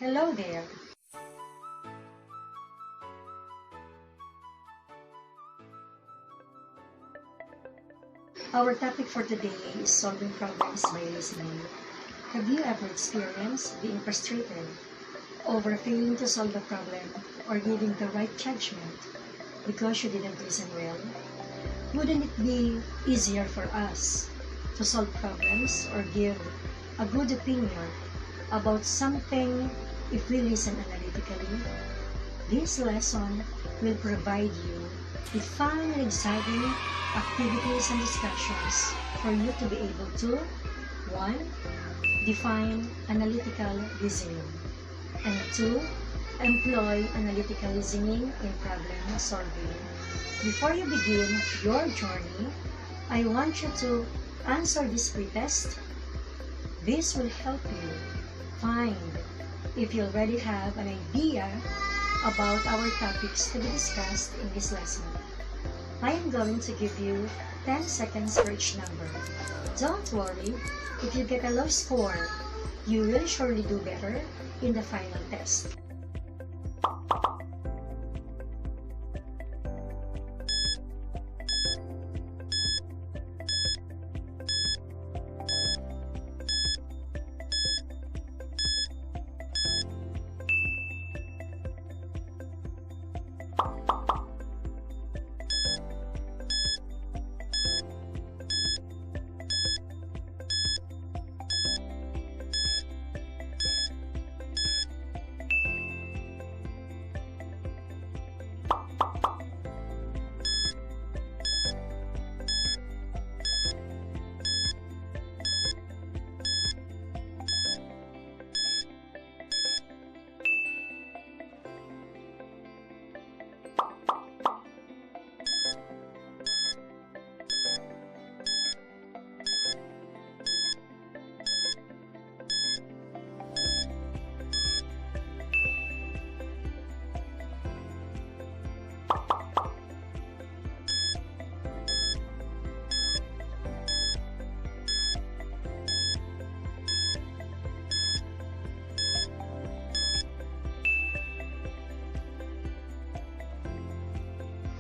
Hello there! Our topic for today is solving problems by listening. Have you ever experienced being frustrated over failing to solve a problem or giving the right judgment because you didn't listen well? Wouldn't it be easier for us to solve problems or give a good opinion about something if we listen analytically? This lesson will provide you with fun and exciting activities and discussions for you to be able to 1. Define analytical listening, and 2. Employ analytical listening in problem solving. Before you begin your journey, I want you to answer this pre-test. This will help you find if you already have an idea about our topics to be discussed in this lesson. I am going to give you 10 seconds for each number. Don't worry, if you get a low score, you will surely do better in the final test.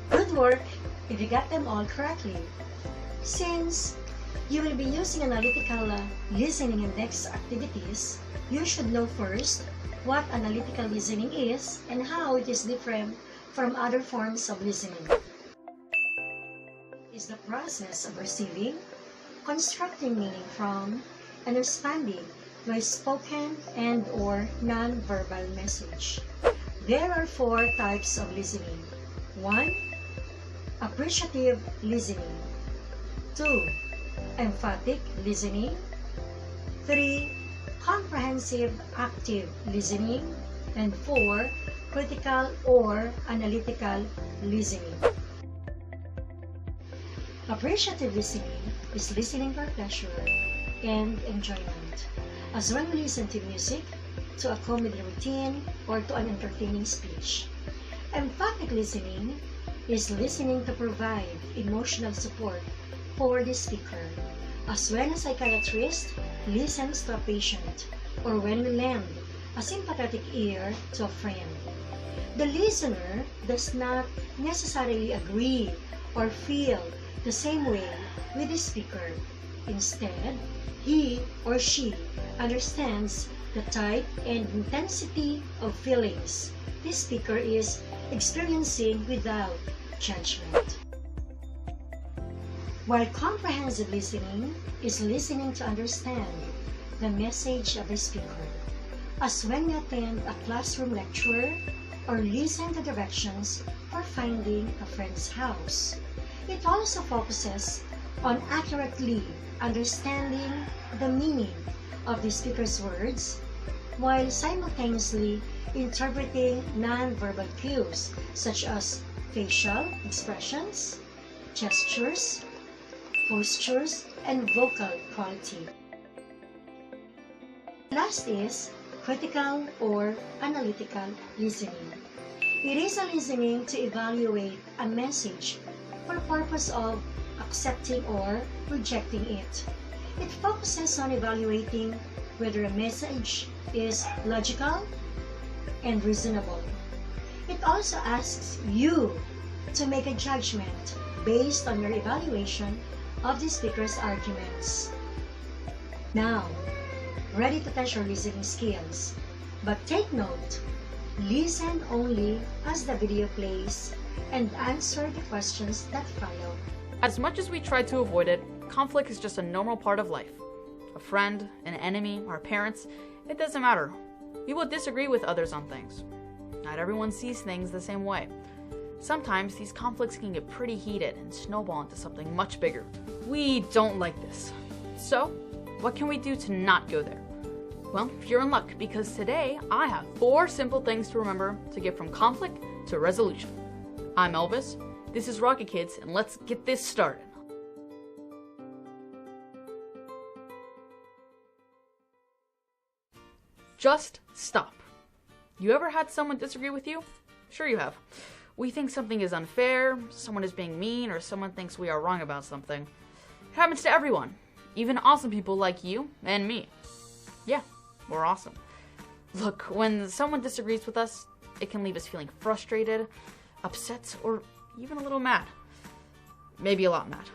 Good work if you got them all correctly. Since you will be using analytical listening in next activities, you should know first what analytical listening is and how it is different from other forms of listening. It is the process of receiving, constructing meaning from, and responding to a spoken and or non-verbal message. There are 4 types of listening. 1. Appreciative listening. 2. Emphatic listening. 3. Comprehensive active listening. And 4. Critical or analytical listening. Appreciative listening is listening for pleasure and enjoyment, as when we listen to music, to a comedy routine, or to an entertaining speech. Emphatic listening is listening to provide emotional support for the speaker, as when a psychiatrist listens to a patient, or when we lend a sympathetic ear to a friend. The listener does not necessarily agree or feel the same way with the speaker. Instead, he or she understands the type and intensity of feelings the speaker is experiencing without judgment. While comprehensive listening is listening to understand the message of the speaker, as when we attend a classroom lecture or listen to directions for finding a friend's house. It also focuses on accurately understanding the meaning of the speaker's words while simultaneously interpreting non-verbal cues such as facial expressions, gestures, postures, and vocal quality. Last is critical or analytical listening. It is a listening to evaluate a message for purpose of accepting or rejecting it. It focuses on evaluating whether a message is logical, and reasonable. It also asks you to make a judgment based on your evaluation of the speaker's arguments. Now, ready to test your listening skills, but take note, listen only as the video plays and answer the questions that follow. As much as we try to avoid it, conflict is just a normal part of life. A friend, an enemy, our parents, it doesn't matter. We will disagree with others on things. Not everyone sees things the same way. Sometimes these conflicts can get pretty heated and snowball into something much bigger. We don't like this. So, what can we do to not go there? Well, you're in luck because today I have 4 simple things to remember to get from conflict to resolution. I'm Elvis, this is Rocket Kids, and let's get this started. Just stop. You ever had someone disagree with you? Sure you have. We think something is unfair, someone is being mean, or someone thinks we are wrong about something. It happens to everyone, even awesome people like you and me. Yeah, we're awesome. Look, when someone disagrees with us, it can leave us feeling frustrated, upset, or even a little mad. Maybe a lot mad.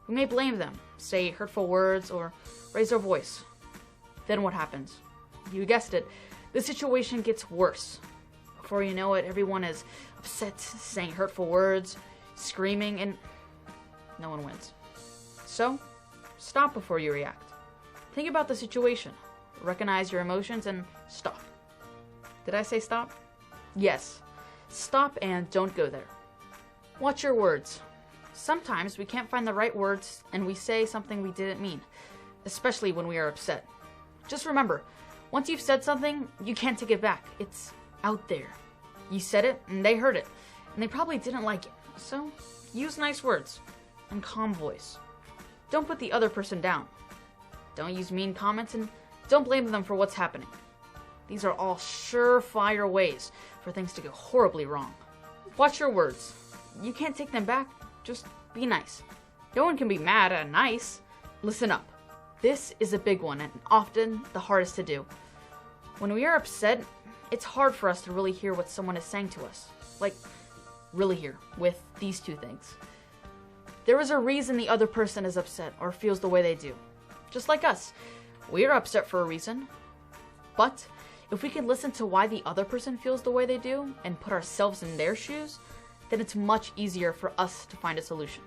We may blame them, say hurtful words, or raise our voice. Then what happens? You guessed it, the situation gets worse. Before you know it, everyone is upset, saying hurtful words, screaming, and no one wins. So, stop before you react. Think about the situation, recognize your emotions, and stop. Did I say stop? Yes. Stop and don't go there. Watch your words. Sometimes we can't find the right words and we say something we didn't mean, especially when we are upset. Just remember, once you've said something, you can't take it back. It's out there. You said it and they heard it, and they probably didn't like it. So, use nice words and calm voice. Don't put the other person down. Don't use mean comments, and don't blame them for what's happening. These are all surefire ways for things to go horribly wrong. Watch your words. You can't take them back, just be nice. No one can be mad at nice. Listen up. This is a big one and often the hardest to do. When we are upset, it's hard for us to really hear what someone is saying to us. Like, really hear, with these 2 things. There is a reason the other person is upset or feels the way they do. Just like us, we are upset for a reason. But if we can listen to why the other person feels the way they do and put ourselves in their shoes, then it's much easier for us to find a solution.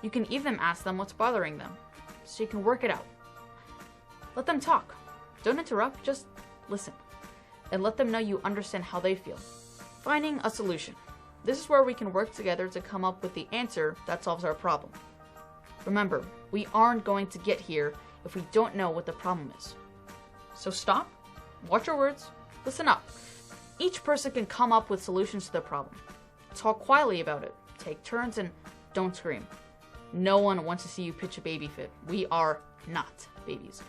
You can even ask them what's bothering them, so you can work it out. Let them talk. Don't interrupt, just listen. And let them know you understand how they feel. Finding a solution. This is where we can work together to come up with the answer that solves our problem. Remember, we aren't going to get here if we don't know what the problem is. So stop, watch your words, listen up. Each person can come up with solutions to their problem. Talk quietly about it, take turns, and don't scream. No one wants to see you pitch a baby fit. We are not babies.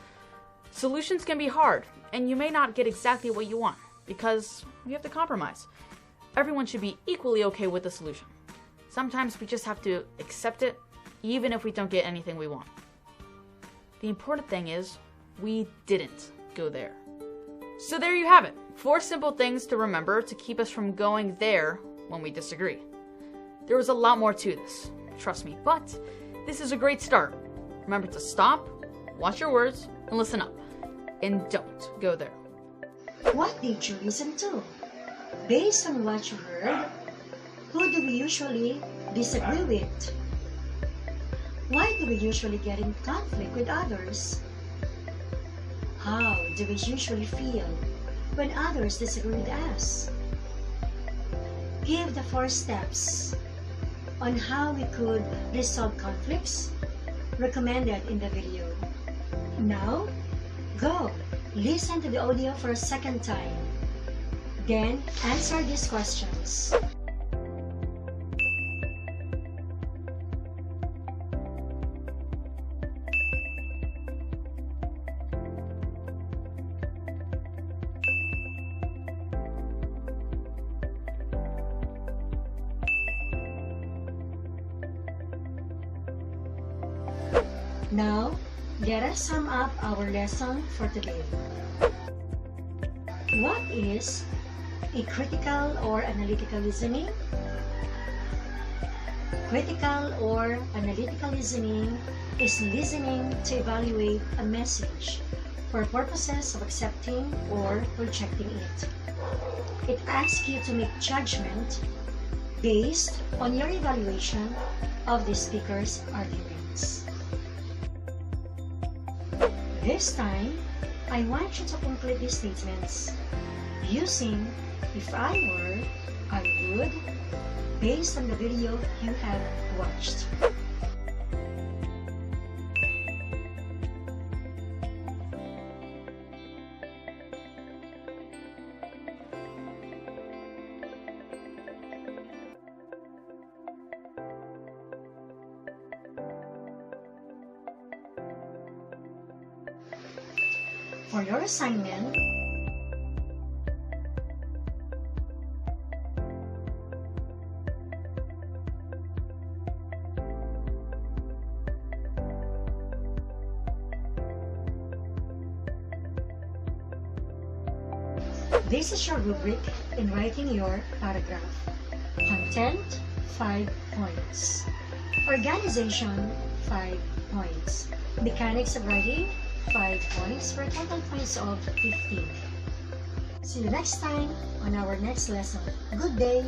Solutions can be hard, and you may not get exactly what you want, because we have to compromise. Everyone should be equally okay with the solution. Sometimes we just have to accept it, even if we don't get anything we want. The important thing is, we didn't go there. So there you have it, 4 simple things to remember to keep us from going there when we disagree. There was a lot more to this, trust me, but this is a great start. Remember to stop, watch your words, and listen up. And don't go there. What did you listen to? Based on what you heard, who do we usually disagree with? Why do we usually get in conflict with others? How do we usually feel when others disagree with us? Give the 4 steps on how we could resolve conflicts recommended in the video. Now, go listen to the audio for a second time. Then, answer these questions. Now, let us sum up our lesson for today. What is A critical or analytical listening? Critical or analytical listening is listening to evaluate a message for purposes of accepting or rejecting it. It asks you to make judgment based on your evaluation of the speaker's arguments. This time, I want you to complete these statements using "if I were, I would," based on the video you have watched. For your assignment, this is your rubric in writing your paragraph. Content, 5 points. Organization, 5 points. Mechanics of writing, 5 points for a total points of 15. See you next time on our next lesson. Good day!